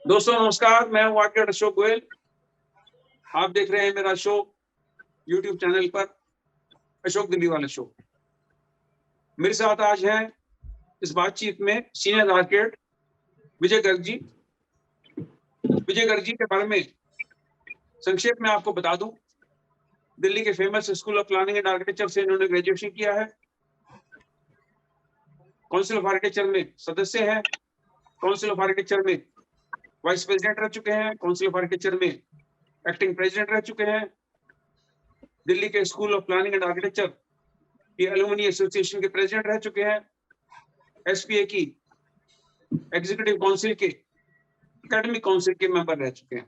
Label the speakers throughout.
Speaker 1: दोस्तों नमस्कार, मैं हूं आर्किटेक्ट अशोक गोयल। आप देख रहे हैं मेरा शो यूट्यूब चैनल पर, अशोक दिल्ली वाला शो। मेरे साथ आज हैं इस बातचीत में सीनियर आर्किटेक्ट विजय गर्ग जी। विजय गर्ग जी के बारे में संक्षेप में आपको बता दूं, दिल्ली के famous school of planning and architecture से इन्होंने ग्रेजुएशन किया है। काउंसिल ऑफ आर्किटेक्चर में सदस्य हैं। काउंसिल ऑफ आर्किटेक्चर में वाइस प्रेसिडेंट रह चुके हैं। काउंसिल ऑफ आर्किटेक्चर में एक्टिंग प्रेसिडेंट रह चुके हैं। दिल्ली के school of planning and architecture की एलुमनी एसोसिएशन के प्रेसिडेंट रह चुके हैं। एसपीए की एग्जीक्यूटिव काउंसिल के एकेडमिक काउंसिल के मेंबर रह चुके हैं।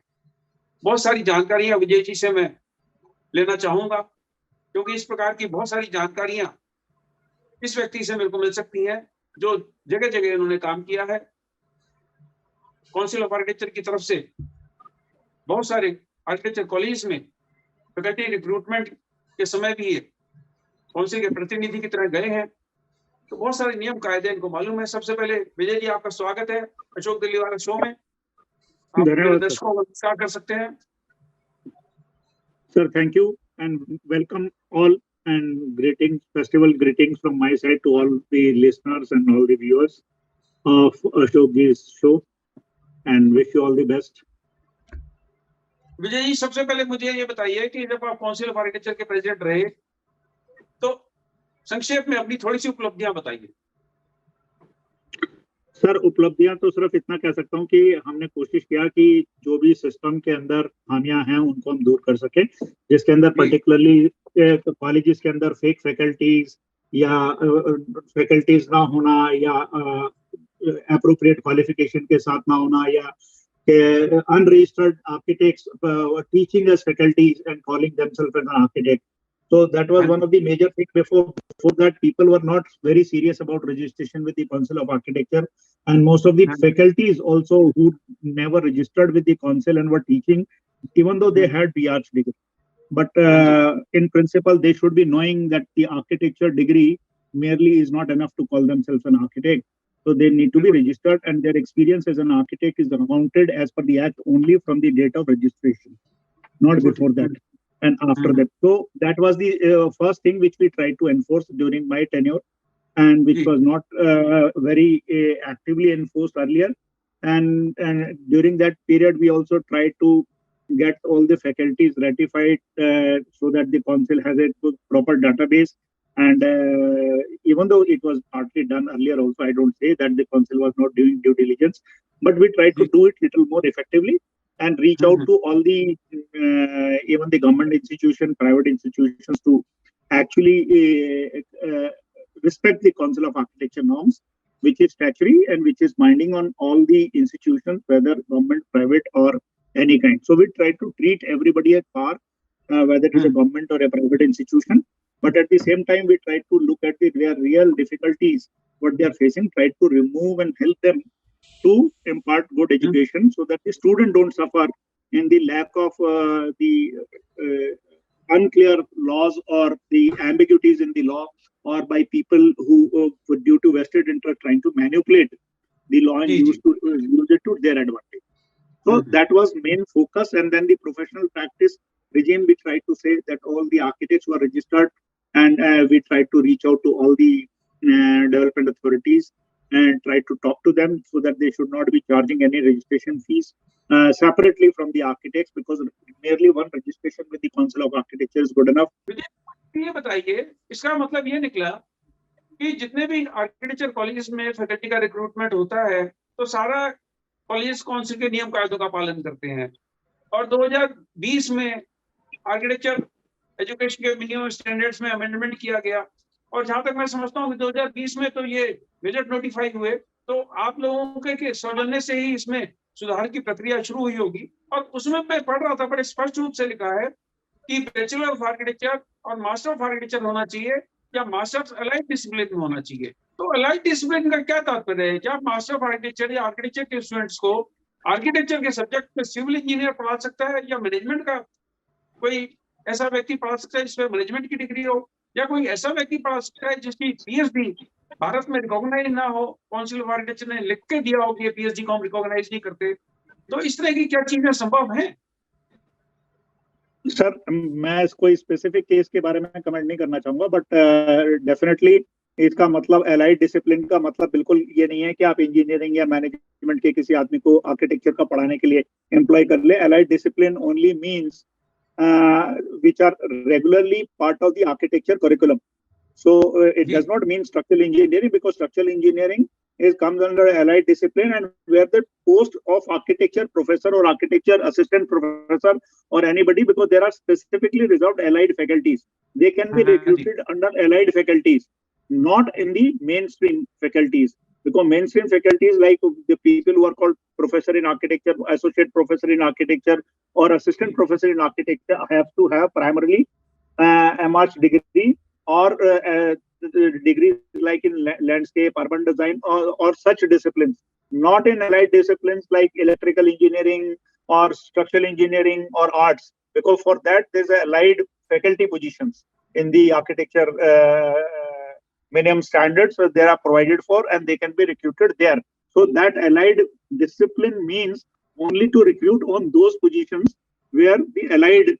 Speaker 1: बहुत सारी जानकारियां विजय जी से मैं लेना चाहूंगा, क्योंकि इस प्रकार की बहुत सारी जानकारियां इस व्यक्ति से मेरे को मिल सकती हैं जो जगह जगह इन्होंने काम किया है। काउंसिल ऑफ आर्किटेक्चर की तरफ से बहुत सारे आर्किटेक्चर कॉलेज में फैकल्टी रिक्रूटमेंट के समय भी ये काउंसिल के प्रतिनिधि की तरह गए हैं, तो बहुत सारे नियम कायदे इनको मालूम है। सबसे पहले विजय जी, आपका स्वागत है अशोक दिल्ली वाला शो में। आप मेरे दर्शकों को नमस्कार कर सकते हैं।
Speaker 2: Sir, thank you and welcome all and greetings, festival greetings from my side to all the listeners and all the viewers of Ashok's show and wish you all the best.
Speaker 1: Vijay ji, सबसे पहले मुझे ये बताइए कि जब आप काउंसिल ऑफ आर्किटेक्चर के president रहे तो संक्षेप में अपनी थोड़ी सी उपलब्धियां बताइए।
Speaker 2: सर, उपलब्धियां तो सिर्फ इतना कह सकता हूं कि हमने कोशिश किया कि जो भी सिस्टम के अंदर खामियां हैं उनको हम दूर कर सकें, जिसके अंदर पर्टिकुलरली कॉलेजेस के अंदर फेक फैकल्टीज या फैकल्टीज ना होना या एप्रोप्रिएट क्वालिफिकेशन के साथ ना होना या unregistered architects teaching as faculties and calling themselves as an architect. So that was one of the major things. Before that, people were not very serious about registration with the Council of Architecture, and most of the faculties also who never registered with the council and were teaching, even though they had PhD degree. But in principle, they should be knowing that the architecture degree merely is not enough to call themselves an architect. So they need to be registered, and their experience as an architect is counted as per the Act only from the date of registration, not before that and after that. So that was the first thing which we tried to enforce during my tenure, and which was not very actively enforced earlier. And during that period, we also tried to get all the faculties ratified so that the council has a proper database. And even though it was partly done earlier also, I don't say that the council was not doing due diligence, but we tried to do it little more effectively and reach out to all the, even the government institution, private institutions to actually respect the Council of Architecture norms, which is statutory and which is binding on all the institutions, whether government, private or any kind. So we try to treat everybody at par, whether it is a government or a private institution. But at the same time, we try to look at their real difficulties, what they are facing, try to remove and help them to impart good education so that the student don't suffer in the lack of the unclear laws or the ambiguities in the law, or by people who, due to vested interest, trying to manipulate the law and use it to their advantage. So that was main focus. And then the professional practice regime, we tried to say that all the architects were registered, and we tried to reach out to all the development authorities and try to talk to them so that they should not be charging any registration fees separately from the architects, because merely one registration with the Council of Architecture is good enough.
Speaker 1: ये बताइए, इसका मतलब ये निकला कि जितने भी architecture college में फैकल्टी का रिक्रूटमेंट होता है तो सारा कॉलेज काउंसिल के नियम कायदों का पालन करते हैं, और 2020 में आर्किटेक्चर एजुकेशन के मिनिमम स्टैंडर्ड्स में अमेंडमेंट किया गया, और जहां तक मैं समझता हूँ कि 2020 में तो ये बजट नोटिफाई हुए, तो आप लोगों के सौजन्य से ही इसमें सुधार की प्रक्रिया शुरू हुई होगी। और उसमें मैं पढ़ रहा था, बड़े स्पष्ट रूप से लिखा है कि बैचलर ऑफ आर्किटेक्चर और मास्टर ऑफ आर्किटेक्चर होना चाहिए या मास्टर्स अलाइड डिसिप्लिन में होना चाहिए। तो अलाइड डिसिप्लिन का क्या तात्पर्य है? क्या मास्टर ऑफ आर्किटेक्चर या आर्किटेक्चर के स्टूडेंट्स को आर्किटेक्चर के सब्जेक्ट में सिविल इंजीनियर पढ़ा सकता है, या मैनेजमेंट का कोई ऐसा व्यक्ति पढ़ा सकता है जिसमें मैनेजमेंट की डिग्री हो, या कोई ऐसा व्यक्ति पढ़ा सकता है जिसकी पीएचडी भारत में रिकॉग्नाइज ना हो, काउंसिल ऑफ आर्किटेक्चर ने लिख के दिया हो कि ये पीएचडी को हम रिकॉग्नाइज नहीं करते, तो इस तरह की क्या चीजें संभव है?
Speaker 2: सर मैं कोई स्पेसिफिक केस के बारे में कमेंट नहीं करना चाहूंगा, बट डेफिनेटली इसका मतलब एलाइड डिसिप्लिन का मतलब बिल्कुल ये नहीं है कि आप इंजीनियरिंग या मैनेजमेंट के किसी आदमी को आर्किटेक्चर का पढ़ाने के लिए एम्प्लॉय कर ले. Allied discipline only means which are regularly part of the architecture curriculum. So it
Speaker 1: जी.
Speaker 2: does not mean structural engineering, because structural engineering comes under allied discipline, and where the post of architecture professor or architecture assistant professor or anybody, because there are specifically reserved allied faculties, they can be
Speaker 1: हाँ, जी.
Speaker 2: recruited under allied faculties, not in the mainstream faculties. Because mainstream faculties, like the people who are called professor in architecture, associate professor in architecture, or assistant professor in architecture, have to have primarily MArch degree, or degrees like in landscape, urban design, or such disciplines, not in allied disciplines like electrical engineering or structural engineering or arts, because for that there's a allied faculty positions in the architecture minimum standards they are provided for, and they can be recruited there. So that allied discipline means only to recruit on those positions where the allied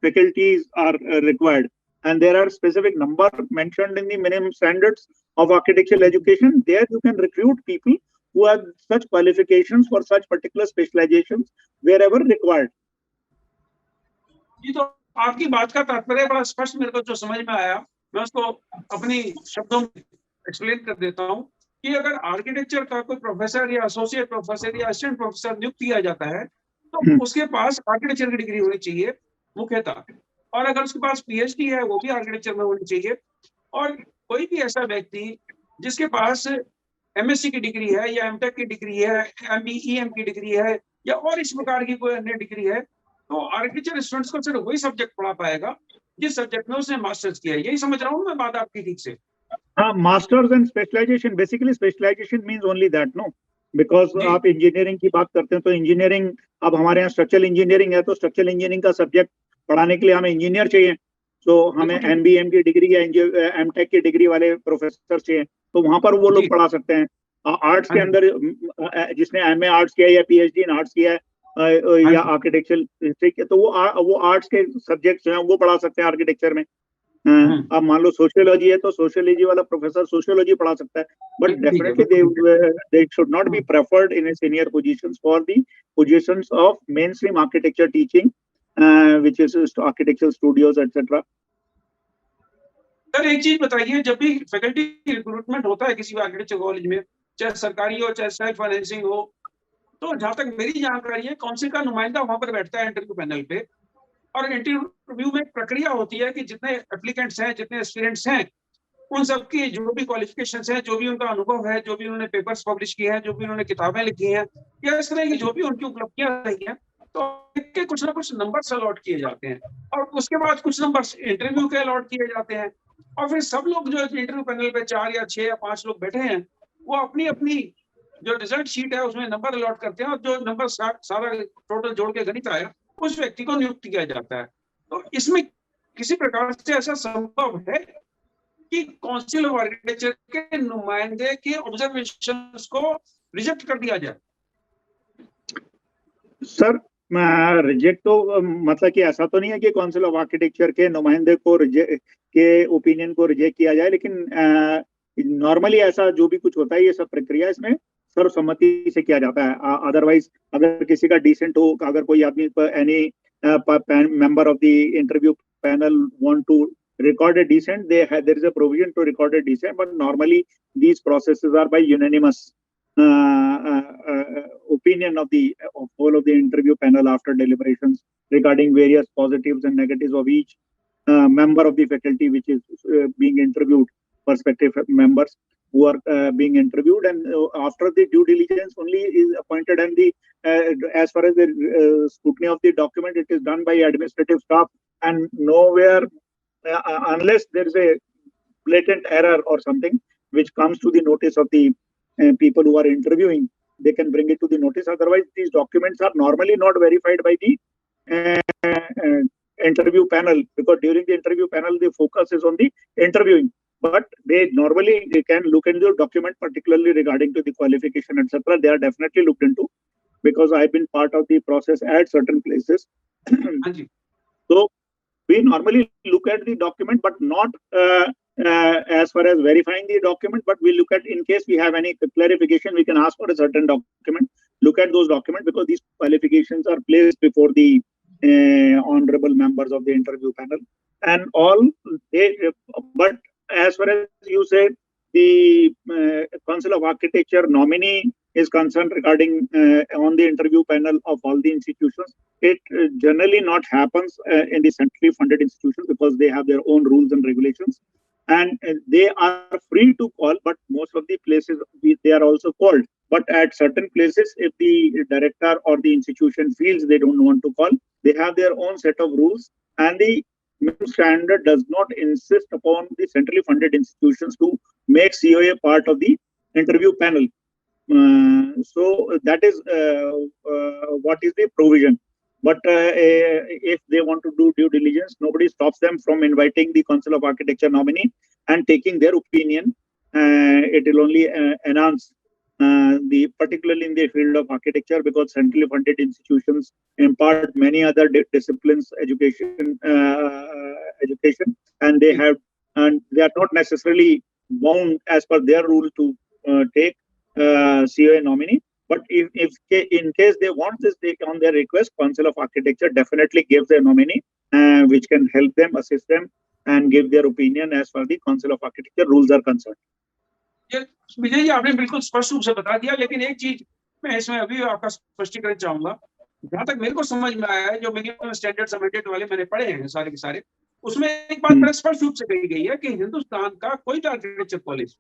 Speaker 2: faculties are required. And there are specific number mentioned in the minimum standards of architectural education. There you can recruit people who have such qualifications for such particular specializations wherever required.
Speaker 1: ये तो आपकी बात का तात्पर्य बड़ा स्पष्ट मेरे को जो समझ में आया, मैं उसको अपनी शब्दों में एक्सप्लेन कर देता हूँ कि अगर आर्किटेक्चर का कोई प्रोफेसर या एसोसिएट प्रोफेसर या असिस्टेंट प्रोफेसर नियुक्त किया जाता है, तो उसके पास आर्किटेक्चर की डिग्री होनी चाहिए मुख्यतः, और अगर उसके पास पीएचडी है वो भी आर्किटेक्चर में होनी चाहिए. और कोई भी ऐसा व्यक्ति जिसके पास एमएससी की डिग्री है या एमटेक की डिग्री है, एमबीईएम की डिग्री है, या और इस प्रकार की कोई अन्य डिग्री है, तो आर्किटेक्चर स्टूडेंट्स को सिर्फ वही सब्जेक्ट पढ़ा पाएगा जिस सब्जेक्ट में उसने मास्टर्स किया है. यही समझ रहा हूँ मैं बात आपकी ठीक से?
Speaker 2: Masters and specialisation, basically specialisation means only that, no, because आप इंजीनियरिंग की बात करते हैं तो इंजीनियरिंग, अब हमारे यहाँ स्ट्रक्चरल इंजीनियरिंग है तो स्ट्रक्चरल इंजीनियरिंग का सब्जेक्ट पढ़ाने के लिए हमें इंजीनियर चाहिए, तो हमें एमबीएम की डिग्री या एमटेक की डिग्री वाले प्रोफेसर चाहिए, तो वहां पर वो लोग पढ़ा सकते हैं. आर्ट्स के अंदर जिसने एमए आर्ट्स किया या पीएचडी इन आर्ट्स किया है या आर्किटेक्चर, तो वो आर्ट्स के सब्जेक्ट्स हैं वो पढ़ा सकते हैं आर्किटेक्चर में. अब मान लो सोशियोलॉजी है तो सोशियोलॉजी वाला प्रोफेसर सोशियोलॉजी पढ़ा सकता है, but definitely they should not be preferred in a senior positions for the positions of mainstream architecture teaching, which is architectural studios etc.
Speaker 1: Sir एक चीज बताइए, जब भी फैकल्टी रिक्रूटमेंट होता है किसी आर्किटेक्चर कॉलेज में, चाहे सरकारी हो चाहे सेल्फ फाइनेंसिंग हो, तो जहां तक मेरी जानकारी है काउंसिल का नुमाइंदा वहां पर बैठता है इंटरव्यू पैनल पे, और इंटरव्यू में प्रक्रिया होती है कि जितने एप्लीकेंट्स हैं, जितने एस्पिरेंट्स हैं, उन सबकी जो भी क्वालिफिकेशंस हैं, जो भी उनका अनुभव है, जो भी उन्होंने पेपर्स पब्लिश किए हैं, जो भी उन्होंने किताबें लिखी हैं, या इस तरह की जो भी उनकी उपलब्धियां रही हैं, तो इनके कुछ ना कुछ नंबर्स अलॉट किए जाते हैं, और उसके बाद कुछ नंबर्स इंटरव्यू के अलॉट किए जाते हैं, और फिर सब लोग जो इंटरव्यू पैनल पे 4 या 6 या 5 लोग बैठे हैं, वो अपनी अपनी जो रिजल्ट शीट है उसमें नंबर अलॉट करते हैं, और जो नंबर सारा टोटल जोड़ के गणित आया उस व्यक्ति को नियुक्त किया जाता है. तो इसमें किसी प्रकार से ऐसा संभव है कि काउंसिल ऑफ आर्किटेक्चर के नुमाइंदे के ऑब्जर्वेशंस को रिजेक्ट कर दिया जाए?
Speaker 2: सर रिजेक्ट तो मतलब कि ऐसा तो नहीं है कि काउंसिल ऑफ आर्किटेक्चर के नुमाइंदे को के ओपिनियन को रिजेक्ट किया जाए, लेकिन नॉर्मली ऐसा जो भी कुछ होता है ये सब प्रक्रिया इसमें सर्वसम्मति से किया जाता है. अदरवाइज अगर किसी का डिसेंट हो, अगर कोई आदमी any member of the interview panel want to record a dissent, there is a provision to record a dissent, but normally these processes are by unanimous opinion of the whole of the interview panel after deliberations regarding various positives and negatives of each member of the faculty which is being interviewed, prospective members who are being interviewed, and after the due diligence only is appointed, and the as far as the scrutiny of the document, it is done by administrative staff, and nowhere unless there is a blatant error or something which comes to the notice of the people who are interviewing, they can bring it to the notice. Otherwise these documents are normally not verified by the interview panel, because during the interview panel the focus is on the interviewing, but they can look into the document, particularly regarding to the qualification etc. They are definitely looked into, because I've been part of the process at certain places.
Speaker 1: हाँ जी,
Speaker 2: So we normally look at the document, but not as far as verifying the document, but we look at, in case we have any clarification, we can ask for a certain document, look at those documents, because these qualifications are placed before the honorable members of the interview panel and all. But as far as you said, the Council of Architecture nominee is concerned regarding on the interview panel of all the institutions. It generally not happens in the centrally funded institutions, because they have their own rules and regulations, and they are free to call, but most of the places they are also called. But at certain places, if the director or the institution feels they don't want to call, they have their own set of rules, and the minimum standard does not insist upon the centrally funded institutions to make COA part of the interview panel. So that is what is the provision. But if they want to do due diligence, nobody stops them from inviting the Council of Architecture nominee and taking their opinion. It will only enhance particularly in the field of architecture, because centrally funded institutions impart many other disciplines, education, and they are not necessarily bound as per their rule to take COA nominee. But if in case they want this, they on their request, Council of Architecture definitely gives a nominee which can help them, assist them, and give their opinion as far as the Council of Architecture rules are concerned.
Speaker 1: ये विजय जी आपने बिल्कुल स्पष्ट रूप से बता दिया, लेकिन एक चीज मैं इसमें अभी आपका स्पष्टीकरण चाहूंगा। जहां तक मेरे को समझ में आया है, जो मिनिमम स्टैंडर्ड्स अमेंडेड वाले मैंने पढ़े हैं सारे के सारे, उसमें एक बात बड़ा स्पष्ट रूप से कही गई है कि हिंदुस्तान का कोई भी आर्किटेक्चर कॉलेज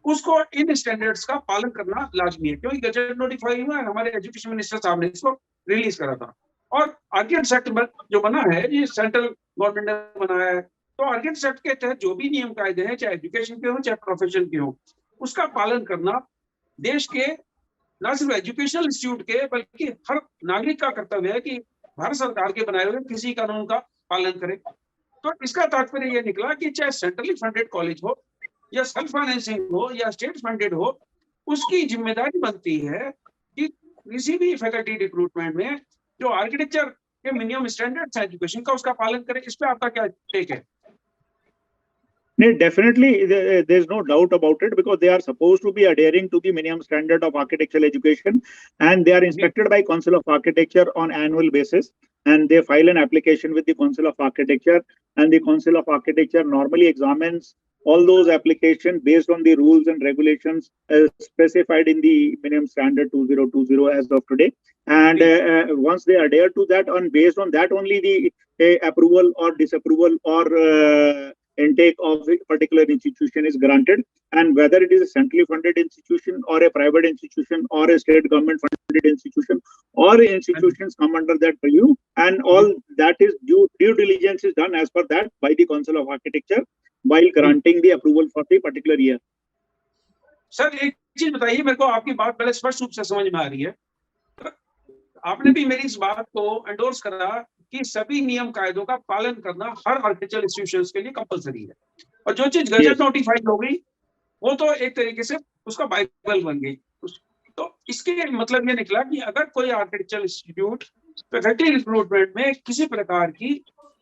Speaker 1: उसको इन स्टैंडर्ड्स का पालन करना लाजमी है, क्योंकि गजट नोटिफाई हुआ है, हमारे एजुकेशन मिनिस्टर साहब ने इसको रिलीज करा था। और आर्किटेक्ट एक्ट जो बना है, ये सेंट्रल गवर्नमेंट ने बनाया है, तो आर्किटेक्ट एक्ट के तहत जो भी नियम कायदे हैं, चाहे एजुकेशन के हो चाहे प्रोफेशन के हो, उसका पालन करना देश के न सिर्फ एजुकेशनल इंस्टीट्यूट के बल्कि हर नागरिक का कर्तव्य है कि भारत सरकार के बनाए हुए किसी कानून का पालन करे। तो इसका तात्पर्य यह निकला कि चाहे सेंट्रली फंडेड कॉलेज हो या सेल्फ फाइनेंसिंग हो या स्टेट फंडेड हो, उसकी जिम्मेदारी बनती है कि किसी भी फैकल्टी रिक्रूटमेंट में जो आर्किटेक्चर के मिनिमम स्टैंडर्ड्स एजुकेशन का, उसका पालन करे। इस पे आपका क्या टेक है?
Speaker 2: Definitely, there's no doubt about it, because they are supposed to be adhering to the minimum standard of architectural education, and they are inspected by Council of Architecture on annual basis, and they file an application with the Council of Architecture, and the Council of Architecture normally examines all those applications based on the rules and regulations specified in the minimum standard 2020 as of today. And once they adhere to that, and based on that only the approval or disapproval or intake of a particular institution is granted, and whether it is a centrally funded institution or a private institution or a state government funded institution or institutions come under that review, and all that is due diligence is done as per that by the Council of Architecture while granting the approval for the particular year.
Speaker 1: Sir एक चीज बताइए, मेरे को आपकी बात पहले स्पष्ट रूप से समझ में आ रही है, आपने भी मेरी इस बात को एंडोर्स करा कि सभी नियम कायदों का पालन करना हर आर्किटेक्चरल इंस्टीट्यूशंस के लिए कंपलसरी है, और जो चीज गजट नोटिफाइड हो गई वो तो एक तरीके से उसका बाइबल बन गई। तो इसके मतलब ये निकला कि अगर कोई आर्किटेक्चरल इंस्टीट्यूट फैकल्टी रिक्रूटमेंट में किसी प्रकार की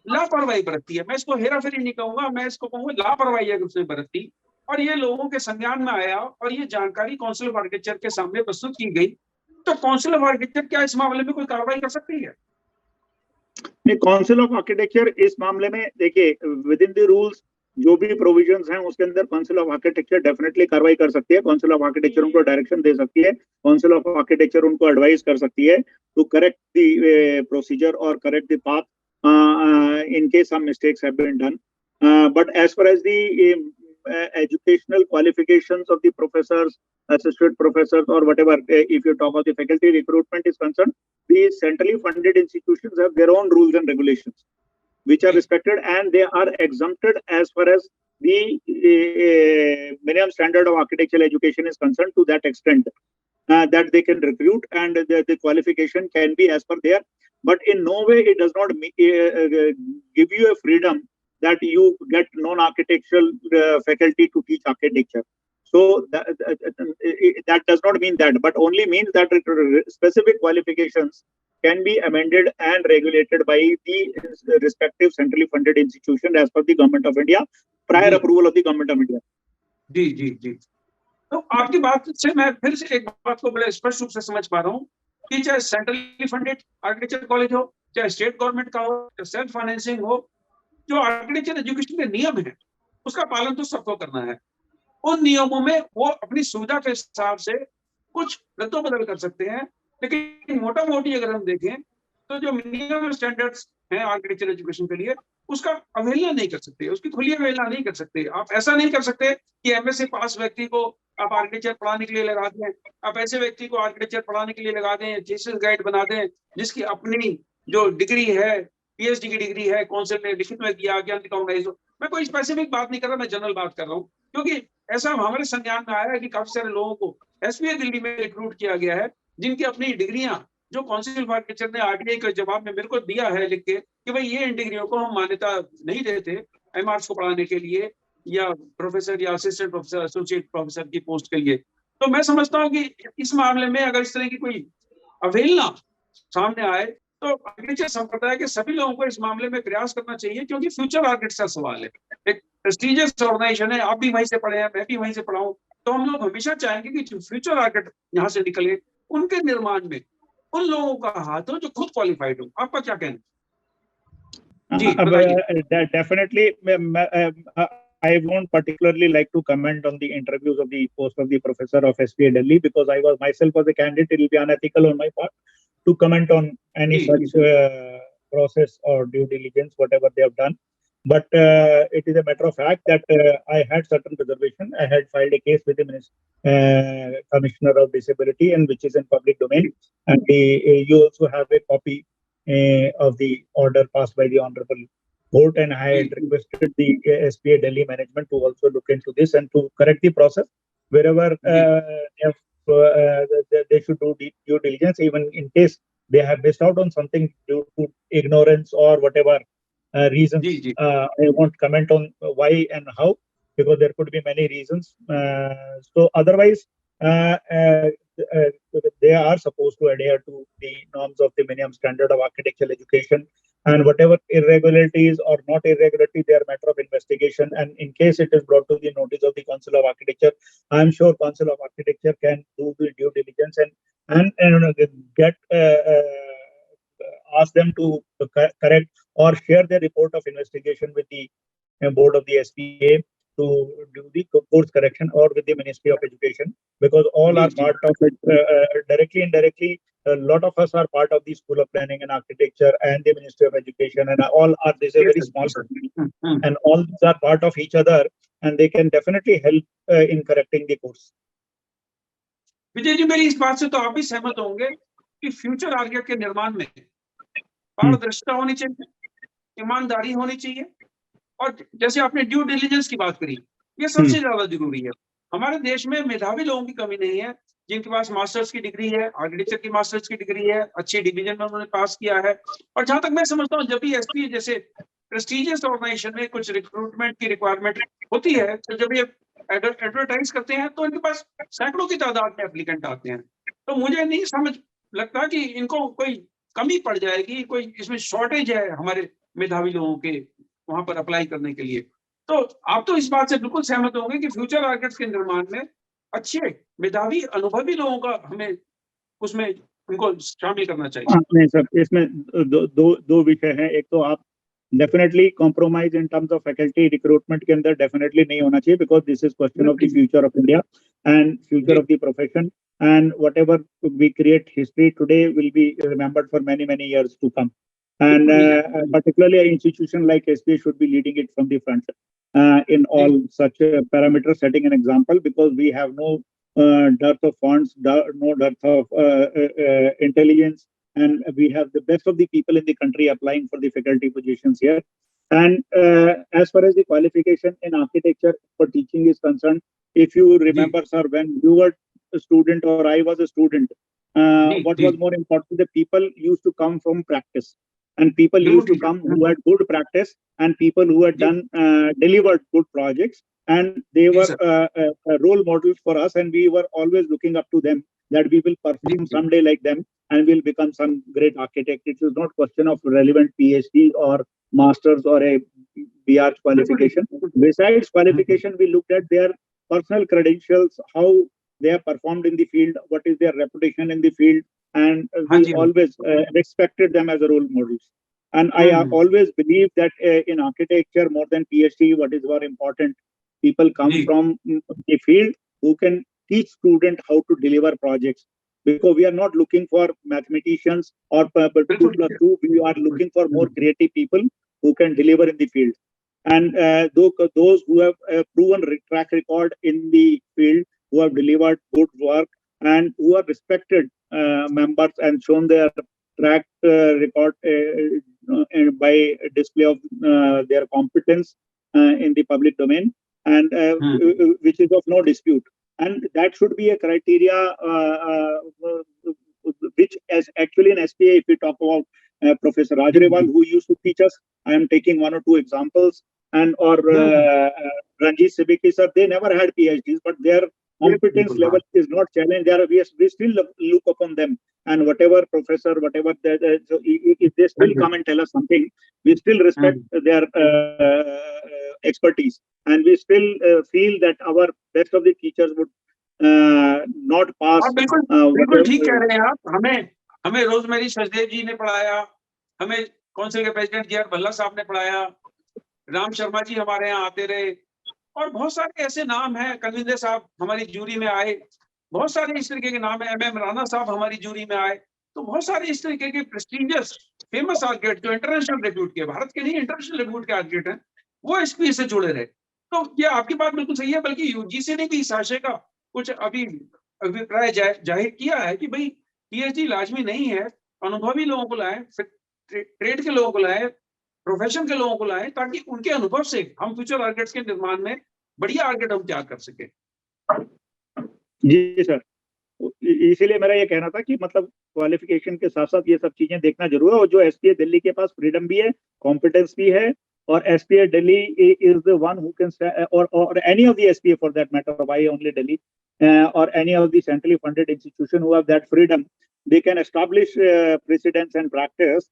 Speaker 1: लापरवाही बरतती है, मैं इसको हेराफेरी नहीं कहूंगा, मैं इसको कहूंगा लापरवाही अगर उसने बरती, और ये लोगों के संज्ञान में आया और ये जानकारी काउंसिल ऑफ आर्किटेक्चर के सामने प्रस्तुत की गई, तो काउंसिल ऑफ आर्किटेक्चर क्या इस मामले में कोई कार्रवाई कर सकती है?
Speaker 2: नहीं, काउंसिल ऑफ आर्किटेक्चर इस मामले में देखिए, विद इन द रूल्स जो भी प्रोविजंस हैं उसके अंदर काउंसिल ऑफ आर्किटेक्चर डेफिनेटली कार्रवाई कर सकती है। काउंसिल ऑफ आर्किटेक्चर उनको डायरेक्शन दे सकती है, काउंसिल ऑफ आर्किटेक्चर उनको एडवाइस कर सकती है टू करेक्ट द प्रोसीजर और correct the path in case some mistakes have been done. But as far as the educational qualifications of the professors, associate professors, or whatever, if you talk of the faculty recruitment is concerned, the centrally funded institutions have their own rules and regulations which are respected, and they are exempted as far as the minimum standard of architectural education is concerned, to that extent that they can recruit and the qualification can be as per their, but in no way it does not give you a freedom that you get non-architectural faculty to teach architecture. So that does not mean that, but only means that specific qualifications can be amended and regulated by the respective centrally funded institution as per the Government of India, prior approval of the Government of India.
Speaker 1: जी जी जी। तो आपकी बात से मैं फिर से एक बात को बड़े स्पष्ट रूप से समझ पा रहा हूँ कि चाहे सेंट्रली फंडेड आर्किटेक्चर कॉलेज हो, चाहे स्टेट गवर्नमेंट का हो, चाहे सेल्फ फाइनेंसिंग हो, जो आर्किटेक्चर एजुकेशन के नियम है उसका पालन तो सबको करना है। उन नियमों में वो अपनी सुविधा के हिसाब से कुछ रद्दोबदल कर सकते हैं, लेकिन मोटा मोटी अगर हम देखें तो जो मिनिमम स्टैंडर्ड्स हैं आर्किटेक्चर एजुकेशन के लिए उसका अवहेलना नहीं कर सकते, उसकी खुली अवहेलना नहीं कर सकते। आप ऐसा नहीं कर सकते कि एमएससी पास व्यक्ति को आप आर्किटेक्चर पढ़ाने के लिए लगा दें, आप ऐसे व्यक्ति को आर्किटेक्चर पढ़ाने के लिए लगा दें, थीसिस गाइड बना दें, जिसकी अपनी जो डिग्री है, पीएचडी की डिग्री है, कौंसिल ने लिखित में दिया, ज्ञान रिकॉग्नाइज हो। मैं कोई स्पेसिफिक बात नहीं कर रहा, मैं जनरल बात कर रहा हूँ, क्योंकि ऐसा हमारे संज्ञान में आया है कि काफी सारे लोगों को एसपीए दिल्ली में रिक्रूट किया गया है, जिनकी अपनी डिग्रियां जो काउंसिल ऑफ आर्किटेक्चर ने आरटीआई के जवाब में मेरे को दिया है लिख के कि भाई ये इन डिग्रियों को हम मान्यता नहीं देते एमआर्स को पढ़ाने के लिए या प्रोफेसर या असिस्टेंट प्रोफेसर, एसोसिएट प्रोफेसर की पोस्ट के लिए। तो मैं समझता हूँ कि इस मामले में अगर इस तरह की कोई अवहेलना सामने आए तो आर्किटेक्चर संप्रदाय के सभी लोगों को इस मामले में प्रयास करना चाहिए, क्योंकि फ्यूचर आर्किटेक्ट का सवाल है। एक प्रेस्टीजियस ऑर्गेनाइजेशन है, आप भी वहीं से पढ़े हैं, मैं भी वहीं से पढ़ा हूँ, तो हम लोग हमेशा चाहेंगे कि जो फ्यूचर आर्किटेक्ट यहाँ से निकले उनके निर्माण में उन लोगों का हाथ हो जो खुद क्वालिफाइड हो। आपका क्या कहना जी बताइए।
Speaker 2: Definitely, I won't particularly like to comment on the interviews of the post of the professor of SPA Delhi, because I was myself as a candidate. It will be unethical on my part to comment on any such process or due diligence, whatever they have done. But it is a matter of fact that I had certain reservation. I had filed a case with the Commissioner of Disability, and which is in public domain. And you also have a copy of the order passed by the Honorable Court, and I had requested the SPA Delhi management to also look into this and to correct the process wherever they should do due diligence, even in case they have missed out on something due to ignorance or whatever reasons. I won't comment on why and how, because there could be many reasons. So otherwise, they are supposed to adhere to the norms of the minimum standard of architectural education, and whatever irregularities or not irregularity, they are matter of investigation. And in case it is brought to the notice of the Council of Architecture, I am sure Council of Architecture can do the due diligence and get ask them to correct or share their report of investigation with the board of the SPA to do the course correction, or with the Ministry of Education, because all are part of it, directly, indirectly. A lot of us are part of the School of Planning and Architecture and the Ministry of Education, and all are, this is a very small company, and all these are part of each other, and they can definitely help in correcting the course.
Speaker 1: Vijay ji, मेरी इस बात से तो आप भी सहमत होंगे कि फ्यूचर आर्किटेक्ट के निर्माण में पारदर्शिता होनी चाहिए, ईमानदारी होनी चाहिए, और जैसे आपने ड्यू डिलिजेंस की बात करी, ये सबसे ज्यादा जरूरी है। हमारे देश में मेधावी लोगों की कमी नहीं है, जिनके पास मास्टर्स की डिग्री है, आर्किटेक्चर की मास्टर्स की डिग्री है, अच्छी डिवीजन में उन्होंने पास किया है। और जहां तक मैं समझता हूँ, जब भी एसपी जैसे प्रेस्टीजियस ऑर्गेनाइजेशन में कुछ रिक्रूटमेंट की रिक्वायरमेंट होती है, तो जब ये एडवर्टाइज करते हैं तो इनके पास सैकड़ों की तादाद में एप्लीकेंट आते हैं। तो मुझे नहीं समझ लगता कि इनको कोई कमी पड़ जाएगी, कोई इसमें शॉर्टेज है हमारे मेधावी लोगों के वहां पर अप्लाई करने के लिए। तो आप तो इस बात से बिल्कुल सहमत होंगे कि फ्यूचर आर्किटेक्ट्स के निर्माण में अच्छे मेधावी अनुभवी लोगों का हमें उसमें उनको शामिल करना चाहिए।
Speaker 2: नहीं सर, इसमें दो विषय हैं। एक तो आप definitely compromise in terms of faculty recruitment के अंदर डेफिनेटली नहीं होना चाहिए, because this is question of the future of India and future of the profession, and whatever we create history today will be remembered for many years to come. And particularly an institution like SPA should be leading it from the front in all such parameters, setting an example, because we have no dearth of funds, no dearth of intelligence, and we have the best of the people in the country applying for the faculty positions here. And as far as the qualification in architecture for teaching is concerned, if you remember, sir, when you were a student or I was a student, what was more important, the people used to come from practice. and people
Speaker 1: बिल्कुल
Speaker 2: used to
Speaker 1: ठीक है।
Speaker 2: come who had good practice and people who had
Speaker 1: जी
Speaker 2: done delivered good projects, and they
Speaker 1: जी
Speaker 2: were
Speaker 1: sir,
Speaker 2: role models for us, and we were always looking up to them that we will
Speaker 1: जी
Speaker 2: perform
Speaker 1: जी
Speaker 2: someday like them and will become some great architect. It is not question of relevant PhD or masters or a BR
Speaker 1: बिल्कुल ठीक
Speaker 2: qualification.
Speaker 1: है, बिल्कुल ठीक
Speaker 2: Besides
Speaker 1: है।
Speaker 2: qualification, we looked at their personal credentials, how they have performed in the field, what is their reputation in the field, and
Speaker 1: हाँ
Speaker 2: we
Speaker 1: जी, हाँ
Speaker 2: always respected them as a role models. And I
Speaker 1: hmm,
Speaker 2: always believe that in architecture, more than PhD, what is more important, people come
Speaker 1: ji
Speaker 2: from the field who can teach student how to deliver projects. Because we are not looking for mathematicians or but two
Speaker 1: बिल्कुल ठीक
Speaker 2: plus
Speaker 1: है।
Speaker 2: two. We are looking for more
Speaker 1: hmm,
Speaker 2: creative people who can deliver in the field. And those who have a proven track record in the field, who have delivered good work, and who are respected members and shown their track record by display of their competence in the public domain, and
Speaker 1: hmm,
Speaker 2: which is of no dispute. And that should be a criteria which, as actually in SPA, if we talk about Professor
Speaker 1: ji
Speaker 2: Rajrewal,
Speaker 1: ji
Speaker 2: who used to teach us, I am taking one or two examples, and or
Speaker 1: hmm,
Speaker 2: Ranjit Siddiqui sir, they never had PhDs, but their
Speaker 1: बिल्कुल
Speaker 2: competence
Speaker 1: बिल्कुल हाँ
Speaker 2: level is not challenged. We still look upon them, and whatever professor, whatever so if they
Speaker 1: हाँ
Speaker 2: still
Speaker 1: ji,
Speaker 2: come and tell us something, we still respect
Speaker 1: hmm,
Speaker 2: their expertise, and we still feel that our best of the teachers would not pass
Speaker 1: आप बिल्कुल बिल्कुल ठीक कह
Speaker 2: whatever.
Speaker 1: रहे हैं आप। हमें हमें रोजमेरी सचदेव जी ने पढ़ाया, हमें काउंसिल के प्रेसिडेंट जी आर भल्ला साहब ने पढ़ाया, राम शर्मा जी हमारे यहाँ आते रहे, और बहुत सारे ऐसे नाम हैं। कविंदर साहब हमारी जूरी में आए, बहुत सारे इस तरीके के नाम है। MM राणा साहब हमारी जूरी में आए। तो बहुत सारे इस तरीके के प्रेस्टिजियस फेमस आर्किटेक्ट जो इंटरनेशनल रेप्यूट के, भारत के नहीं इंटरनेशनल रेप्यूट के आर्किटेक्ट हैं, वो एसपी से जुड़े रहे। तो ये आपकी बात बिल्कुल सही है, बल्कि यूजीसी ने भी इस आशय का कुछ अभी अभिप्राय जाहिर किया है कि भाई पीएचडी लाजमी नहीं है, अनुभवी लोगों को लाएं, ट्रेड के लोगों को लाएं, प्रोफेशन के लोगों को लाएं, ताकि उनके अनुभव से हम फ्यूचर आर्किटेक्ट्स के निर्माण में बढ़िया आर्किटेक्ट हम तैयार कर सके।
Speaker 2: जी सर, इसीलिए मेरा ये कहना था कि मतलब क्वालिफिकेशन के साथ साथ ये सब चीजें देखना जरूर है, और जो एसपीए दिल्ली के पास फ्रीडम भी है, कॉम्पिटेंस भी है, और SPA Delhi is the one who can, और any of the SPA for that matter, why only Delhi, or any of the centrally funded institution who have that freedom, they can establish precedents and practice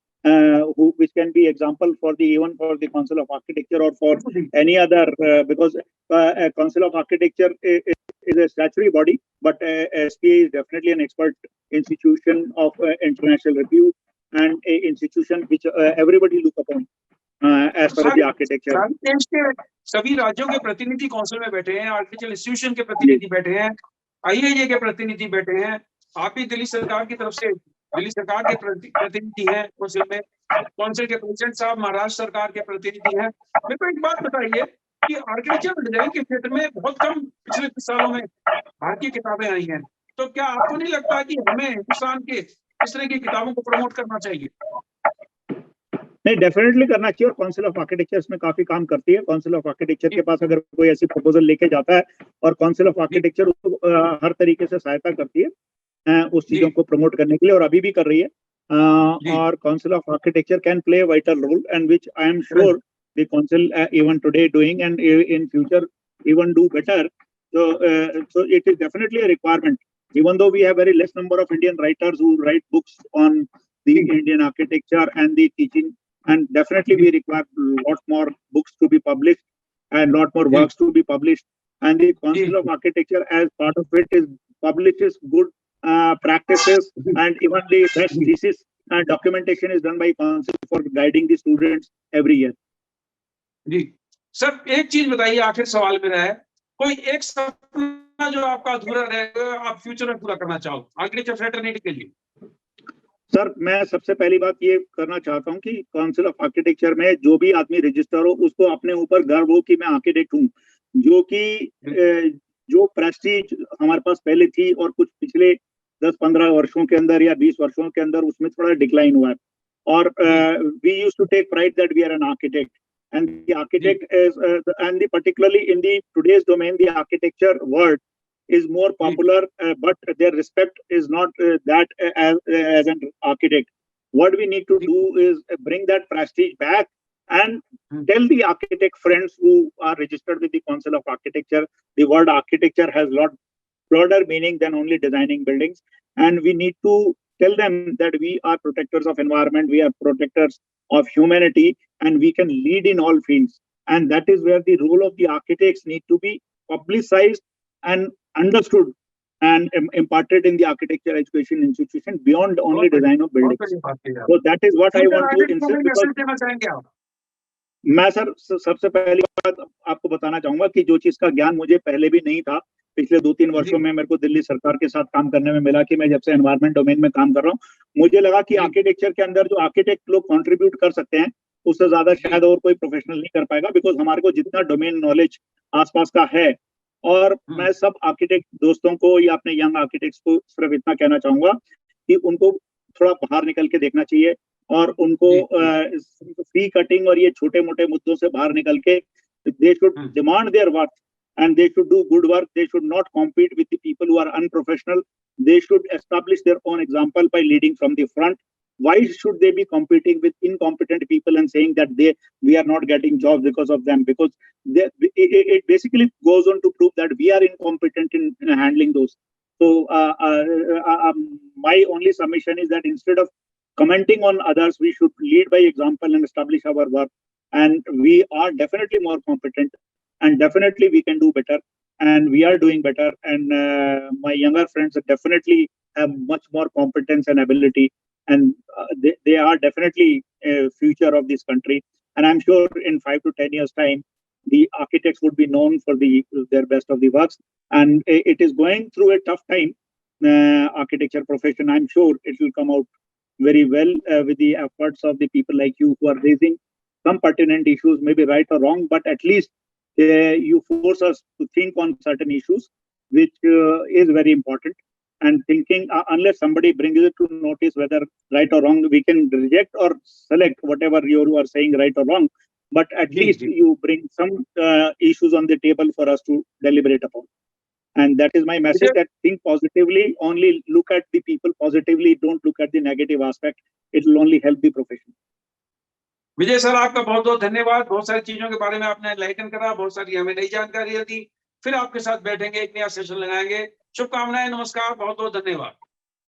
Speaker 2: which can be example for the even for the Council of Architecture or for any other because Council of Architecture is a statutory body, but SPA is definitely an expert institution of international review and a institution which everybody look upon as far as the architecture.
Speaker 1: सारे देश के सभी राज्यों के प्रतिनिधि council में बैठे हैं, आर्किटेक्चरल इंस्टीट्यूशन के
Speaker 2: जी
Speaker 1: प्रतिनिधि बैठे हैं, आईआईए के प्रतिनिधि बैठे हैं, आप भी दिल्ली सरकार की तरफ से दिल्ली सरकार के प्रतिनिधि हैं काउंसिल में, काउंसिल के प्रेसिडेंट साहब महाराष्ट्र सरकार के प्रतिनिधि हैं। मेरे को एक बात बताइए कि आर्किटेक्चर डिजाइन के क्षेत्र में बहुत कम पिछले कुछ सालों में भारतीय किताबें आई हैं, तो क्या आपको नहीं लगता कि हमें हिंदुस्तान के इस तरह की किताबों को प्रमोट करना चाहिए?
Speaker 2: नहीं, डेफिनेटली करना चाहिए, और काउंसिल ऑफ आर्किटेक्चर इसमें काफी काम करती है। काउंसिल ऑफ आर्किटेक्चर के पास अगर कोई ऐसी प्रपोजल लेके जाता है, और काउंसिल ऑफ आर्किटेक्चर उसको हर तरीके से सहायता करती है उस चीजों को प्रमोट करने के लिए, और अभी भी कर रही है। और council of architecture can play vital role, and which I am sure the council even today doing and in future even do better. So it is definitely a requirement, even though we have very less number of Indian writers who write books on the Indian architecture and the teaching, and definitely we require a lot more books to be published and lot more works to be published, and the Council of Architecture as part of it is publishes good practices, and even the best thesis and documentation is done by Council for guiding the students every year.
Speaker 1: जी sir, एक चीज बताइए, आखिर सवाल मेरा है, कोई एक सपना जो आपका अधूरा रहेगा, आप फ्यूचर में पूरा करना चाहो आर्किटेक्चर फ्रेटर्निटी के लिए?
Speaker 2: सर, मैं सबसे पहली बात ये करना चाहता हूँ कि काउंसिल ऑफ आर्किटेक्चर में जो भी आदमी रजिस्टर हो, उसको अपने ऊपर गर्व हो कि मैं आर्किटेक्ट हूँ, जो कि जो प्रेस्टीज हमारे पास पहले थी और कुछ पिछले 10-15 वर्षों के अंदर या 20 वर्षों के अंदर उसमें थोड़ा डिक्लाइन हुआ है, और we used to take pride that we are an architect, and the architect is and the particularly in the today's domain, the architecture word is more popular, but their respect is not that as an architect. What we need to do is bring that prestige back and tell the architect friends who are registered with the Council of Architecture, the word architecture has a lot broader meaning than only designing buildings. And we need to tell them that we are protectors of environment, we are protectors of humanity, and we can lead in all fields. And that is where the role of the architects need to be publicized and understood and imparted in the architecture education institution beyond only design of buildings. So that is what I want to insist, because मैं sir सबसे पहली बात आपको बताना चाहूंगा कि जो चीज का ज्ञान मुझे पहले भी नहीं था, पिछले 2-3 वर्षों में मेरे को दिल्ली सरकार के साथ काम करने में मिला कि मैं जब से एनवायरमेंट डोमेन में काम कर रहा हूँ, मुझे लगा कि आर्किटेक्चर के अंदर जो आर्किटेक्ट लोग कंट्रीब्यूट कर सकते हैं उससे ज्यादा शायद और कोई प्रोफेशनल नहीं कर पाएगा, बिकॉज हमारे को जितना डोमेन नॉलेज आसपास का है। और मैं सब आर्किटेक्ट दोस्तों को या अपने यंग आर्किटेक्ट्स को सिर्फ इतना कहना चाहूंगा कि उनको थोड़ा बाहर निकल के देखना चाहिए और उनको फी कटिंग और ये छोटे मोटे मुद्दों से बाहर निकल के they should demand their work and they should do good work. They should not compete with the people who are unprofessional. They should establish their own example by leading from the front. Why should they be competing with incompetent people and saying that we are not getting jobs because of them? Because it basically goes on to prove that we are incompetent in handling those. So my only submission is that instead of commenting on others, we should lead by example and establish our work. And we are definitely more competent. And definitely we can do better, and we are doing better. And my younger friends definitely have much more competence and ability, and they are definitely a future of this country. And I'm sure in 5 to 10 years' time, the architects would be known for their best of the works. And it is going through a tough time, architecture profession. I'm sure it will come out very well with the efforts of the people like you who are raising some pertinent issues, maybe right or wrong, but at least you force us to think on certain issues, which is very important. And thinking, unless somebody brings it to notice whether right or wrong, we can reject or select whatever you are saying right or wrong. But at least you bring some issues on the table for us to deliberate upon. And that is my message, that think positively, only look at the people positively, don't look at the negative aspect. It will only help the profession.
Speaker 1: Vijay sir, आपका बहुत बहुत धन्यवाद। बहुत सारी चीजों के बारे में आपने एनलाइटन करा, बहुत सारी हमें नई जानकारी दी। फिर आपके साथ बैठेंगे, एक नया सेशन लगाएंगे। शुभकामनाएं, नमस्कार, बहुत बहुत धन्यवाद।